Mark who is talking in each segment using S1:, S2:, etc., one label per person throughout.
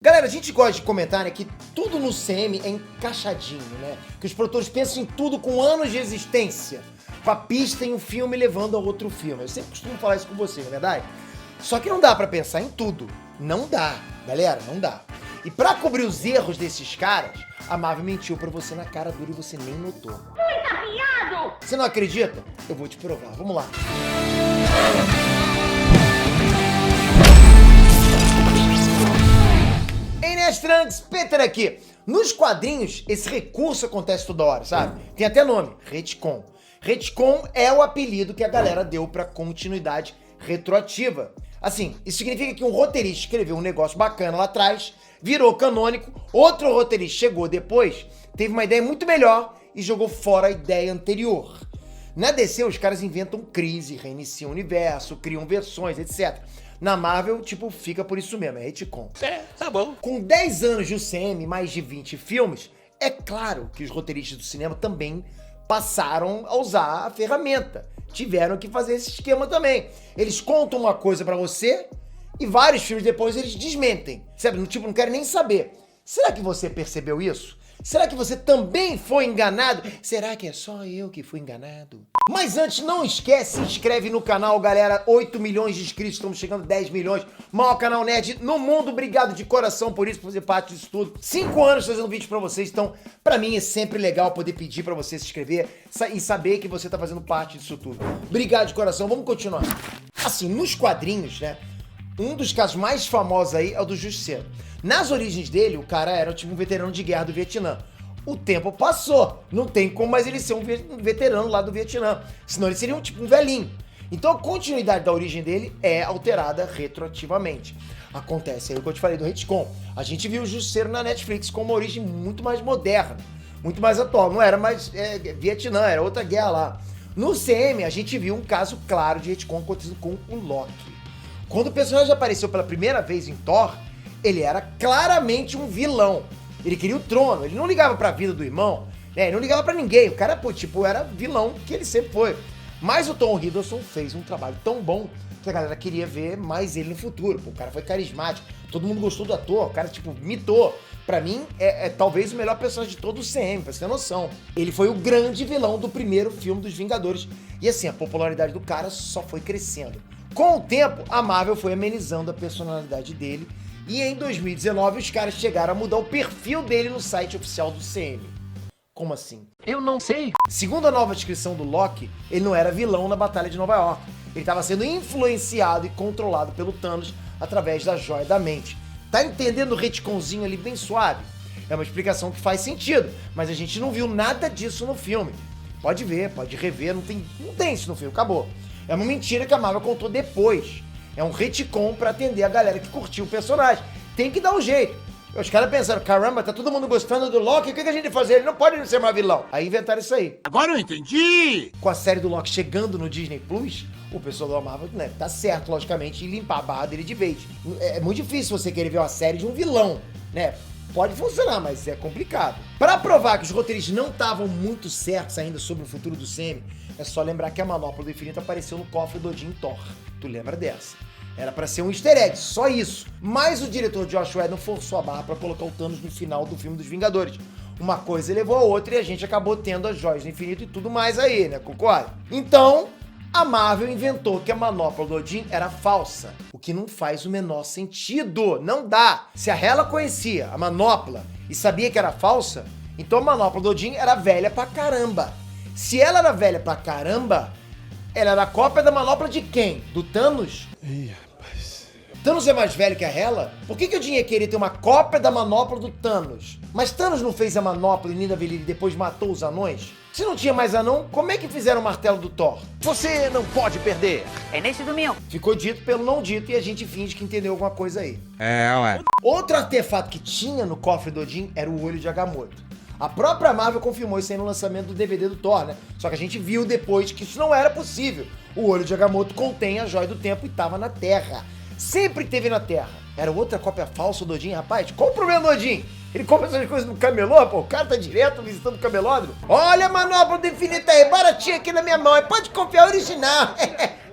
S1: Galera, a gente gosta de comentar, né, que tudo no CM é encaixadinho, né? Que os produtores pensam em tudo com anos de existência. Com a pista em um filme levando a outro filme. Eu sempre costumo falar isso com você, não é verdade? Só que não dá pra pensar em tudo. Não dá, galera, não dá. E pra cobrir os erros desses caras, a Marvel mentiu pra você na cara dura e você nem notou.
S2: Muito arreado!
S1: Você não acredita? Eu vou te provar. Vamos lá. Ei, Nestranks, Peter aqui. Nos quadrinhos, esse recurso acontece toda hora, sabe? Tem até nome, retcon. Retcon é o apelido que a galera deu pra continuidade retroativa. Assim, isso significa que um roteirista escreveu um negócio bacana lá atrás, virou canônico, outro roteirista chegou depois, teve uma ideia muito melhor e jogou fora a ideia anterior. Na DC, os caras inventam crise, reiniciam o universo, criam versões, etc. Na Marvel, tipo, fica por isso mesmo, é retcon.
S3: É, tá bom.
S1: Com 10 anos de UCM, mais de 20 filmes, é claro que os roteiristas do cinema também passaram a usar a ferramenta. Tiveram que fazer esse esquema também. Eles contam uma coisa pra você e vários filmes depois eles desmentem. Sabe? Tipo, não querem nem saber. Será que você percebeu isso? Será que você também foi enganado? Será que é só eu que fui enganado? Mas antes, não esquece, se inscreve no canal, galera. 8 milhões de inscritos, estamos chegando a 10 milhões. Maior canal nerd no mundo. Obrigado de coração por isso, por fazer parte disso tudo. 5 anos fazendo vídeo pra vocês, então pra mim é sempre legal poder pedir pra você se inscrever e saber que você tá fazendo parte disso tudo. Obrigado de coração, vamos continuar. Assim, nos quadrinhos, né, um dos casos mais famosos aí é o do Justiceiro. Nas origens dele, o cara era tipo um veterano de guerra do Vietnã. O tempo passou, não tem como mais ele ser um veterano lá do Vietnã, senão ele seria um velhinho. Então a continuidade da origem dele é alterada retroativamente. Acontece aí o que eu te falei do retcon. A gente viu o Justiceiro na Netflix com uma origem muito mais moderna, muito mais atual. Não era mais Vietnã, era outra guerra lá. No CM, a gente viu um caso claro de retcon acontecendo com o Loki. Quando o personagem apareceu pela primeira vez em Thor, ele era claramente um vilão. Ele queria o trono, ele não ligava pra vida do irmão, né? Ele não ligava pra ninguém. O cara, pô, tipo, era vilão que ele sempre foi. Mas o Tom Hiddleston fez um trabalho tão bom que a galera queria ver mais ele no futuro. Pô, o cara foi carismático, todo mundo gostou do ator, o cara, tipo, mitou. Pra mim, é talvez o melhor personagem de todo o CM, pra você ter noção. Ele foi o grande vilão do primeiro filme dos Vingadores. E assim, a popularidade do cara só foi crescendo. Com o tempo, a Marvel foi amenizando a personalidade dele. E em 2019, os caras chegaram a mudar o perfil dele no site oficial do CM. Como assim?
S3: Eu não sei.
S1: Segundo a nova descrição do Loki, ele não era vilão na Batalha de Nova York. Ele estava sendo influenciado e controlado pelo Thanos através da Joia da Mente. Tá entendendo o retconzinho ali bem suave? É uma explicação que faz sentido, mas a gente não viu nada disso no filme. Pode ver, pode rever, não tem isso no filme, acabou. É uma mentira que a Marvel contou depois. É um retcon pra atender a galera que curtiu o personagem. Tem que dar um jeito. Os caras pensaram, caramba, tá todo mundo gostando do Loki, o que a gente vai fazer? Ele não pode ser mais vilão. Aí inventaram isso aí.
S3: Agora eu entendi!
S1: Com a série do Loki chegando no Disney Plus, o pessoal da Marvel, né, tá certo, logicamente, em limpar a barra dele de vez. É muito difícil você querer ver uma série de um vilão, né? Pode funcionar, mas é complicado. Pra provar que os roteiristas não estavam muito certos ainda sobre o futuro do CM, é só lembrar que a Manopla do Infinito apareceu no cofre do Odin Thor. Tu lembra dessa? Era pra ser um easter egg, só isso. Mas o diretor Joss Whedon forçou a barra pra colocar o Thanos no final do filme dos Vingadores. Uma coisa levou a outra e a gente acabou tendo as joias do infinito e tudo mais aí, né? Concorda? Então, a Marvel inventou que a manopla do Odin era falsa, o que não faz o menor sentido. Não dá. Se a Hela conhecia a manopla e sabia que era falsa, então a manopla do Odin era velha pra caramba. Se ela era velha pra caramba, ela era a cópia da manopla de quem? Do Thanos?
S4: Ih, rapaz.
S1: Thanos é mais velho que a Hela? Por que Odin ia querer ter uma cópia da manopla do Thanos? Mas Thanos não fez a manopla e Nidavellir e depois matou os anões? Se não tinha mais anão, como é que fizeram o martelo do Thor?
S3: Você não pode perder.
S2: É nesse domingo.
S1: Ficou dito pelo não dito e a gente finge que entendeu alguma coisa aí.
S4: Ué.
S1: Outro artefato que tinha no cofre do Odin era o olho de Agamotto. A própria Marvel confirmou isso aí no lançamento do DVD do Thor, né? Só que a gente viu depois que isso não era possível. O olho de Agamotto contém a joia do tempo e estava na Terra. Sempre esteve na Terra. Era outra cópia falsa do Odin, rapaz. Qual o problema do Odin? Ele compra essas coisas no camelô, pô. O cara tá direto visitando o camelódromo. Olha a manopla do infinito aí, baratinha aqui na minha mão. Pode confiar, original.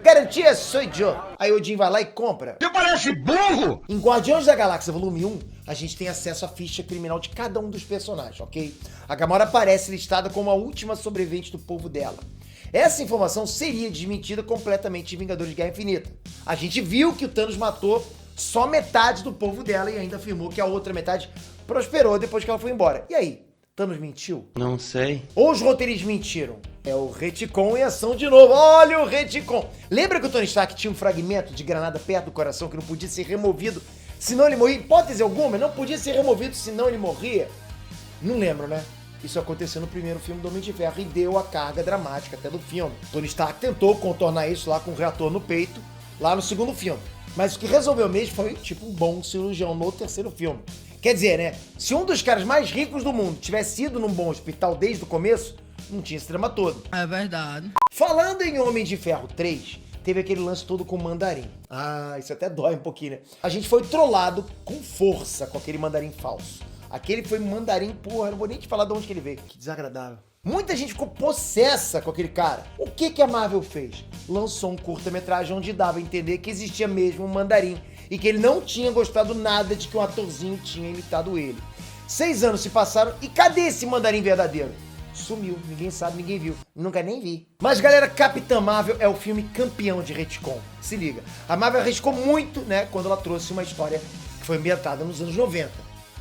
S1: Garantia sou eu. Aí o Odin vai lá e compra.
S3: Você parece burro!
S1: Em Guardiões da Galáxia Volume 1, a gente tem acesso à ficha criminal de cada um dos personagens, ok? A Gamora aparece listada como a última sobrevivente do povo dela. Essa informação seria desmentida completamente em Vingadores de Guerra Infinita. A gente viu que o Thanos matou só metade do povo dela e ainda afirmou que a outra metade prosperou depois que ela foi embora. E aí? Thanos mentiu?
S4: Não sei.
S1: Ou os roteiristas mentiram? É o retcon em ação de novo. Olha o retcon. Lembra que o Tony Stark tinha um fragmento de granada perto do coração que não podia ser removido senão ele morria? Hipótese alguma, não podia ser removido senão ele morria? Não lembro, né? Isso aconteceu no primeiro filme do Homem de Ferro e deu a carga dramática até do filme. Tony Stark tentou contornar isso lá com um reator no peito, lá no segundo filme. Mas o que resolveu mesmo foi tipo um bom cirurgião no terceiro filme. Quer dizer, né? Se um dos caras mais ricos do mundo tivesse ido num bom hospital desde o começo, não tinha esse drama todo.
S5: É verdade.
S1: Falando em Homem de Ferro 3, teve aquele lance todo com o mandarim. Ah, isso até dói um pouquinho, né? A gente foi trollado com força com aquele mandarim falso. Aquele foi mandarim, porra, não vou nem te falar de onde que ele veio. Que desagradável. Muita gente ficou possessa com aquele cara. O que a Marvel fez? Lançou um curta-metragem onde dava a entender que existia mesmo um mandarim e que ele não tinha gostado nada de que um atorzinho tinha imitado ele. 6 anos se passaram e cadê esse mandarim verdadeiro? Sumiu, ninguém sabe, ninguém viu. Nunca nem vi. Mas galera, Capitã Marvel é o filme campeão de retcon. Se liga, a Marvel arriscou muito, né, quando ela trouxe uma história que foi ambientada nos anos 90,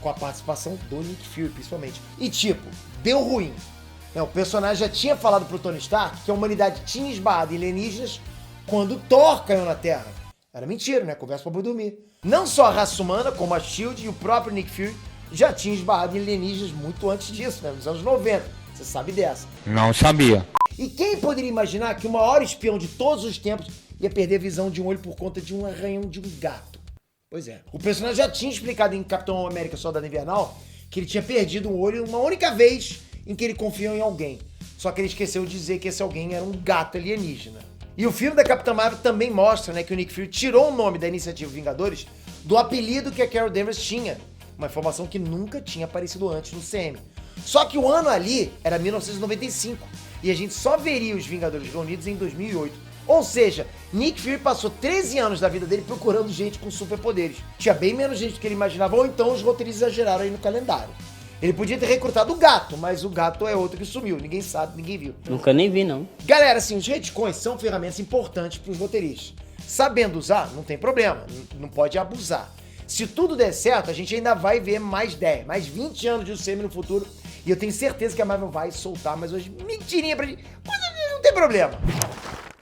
S1: com a participação do Nick Fury, principalmente. E tipo, deu ruim. O personagem já tinha falado pro Tony Stark que a humanidade tinha esbarrado em alienígenas quando Thor caiu na Terra. Era mentira, né? Conversa pra boi dormir. Não só a raça humana, como a SHIELD e o próprio Nick Fury já tinham esbarrado em alienígenas muito antes disso, né? Nos anos 90. Você sabe dessa.
S4: Não sabia.
S1: E quem poderia imaginar que o maior espião de todos os tempos ia perder a visão de um olho por conta de um arranhão de um gato? Pois é. O personagem já tinha explicado em Capitão América Soldado Invernal que ele tinha perdido um olho uma única vez em que ele confiou em alguém. Só que ele esqueceu de dizer que esse alguém era um gato alienígena. E o filme da Capitã Marvel também mostra, né, que o Nick Fury tirou o nome da Iniciativa Vingadores do apelido que a Carol Danvers tinha. Uma informação que nunca tinha aparecido antes no CM. Só que o ano ali era 1995 e a gente só veria os Vingadores reunidos em 2008. Ou seja, Nick Fury passou 13 anos da vida dele procurando gente com superpoderes. Tinha bem menos gente do que ele imaginava, ou então os roteiristas exageraram aí no calendário. Ele podia ter recrutado o gato, mas o gato é outro que sumiu. Ninguém sabe, ninguém viu.
S6: Nunca nem vi, não.
S1: Galera, assim, os retcons são ferramentas importantes para os roteiristas. Sabendo usar, não tem problema, não pode abusar. Se tudo der certo, a gente ainda vai ver mais 10, mais 20 anos de UCM no futuro. E eu tenho certeza que a Marvel vai soltar mais hoje mentirinha pra gente. Mas não tem problema.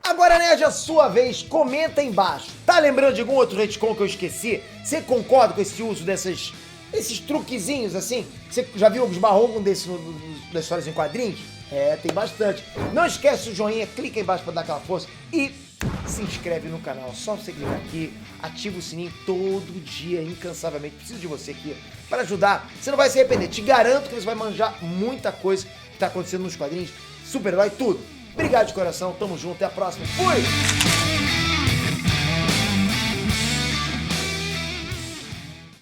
S1: Agora, Nerd, a sua vez, comenta aí embaixo. Tá lembrando de algum outro retcon que eu esqueci? Você concorda com esse uso desses truquezinhos assim? Você já viu esbarrou algum desses das histórias em quadrinhos? É, tem bastante. Não esquece o joinha, clica aí embaixo pra dar aquela força e se inscreve no canal. Só você clicar aqui, ativa o sininho todo dia, incansavelmente. Preciso de você aqui para ajudar. Você não vai se arrepender. Te garanto que você vai manjar muita coisa que tá acontecendo nos quadrinhos, super-herói, tudo. Obrigado de coração, tamo junto, até a próxima. Fui!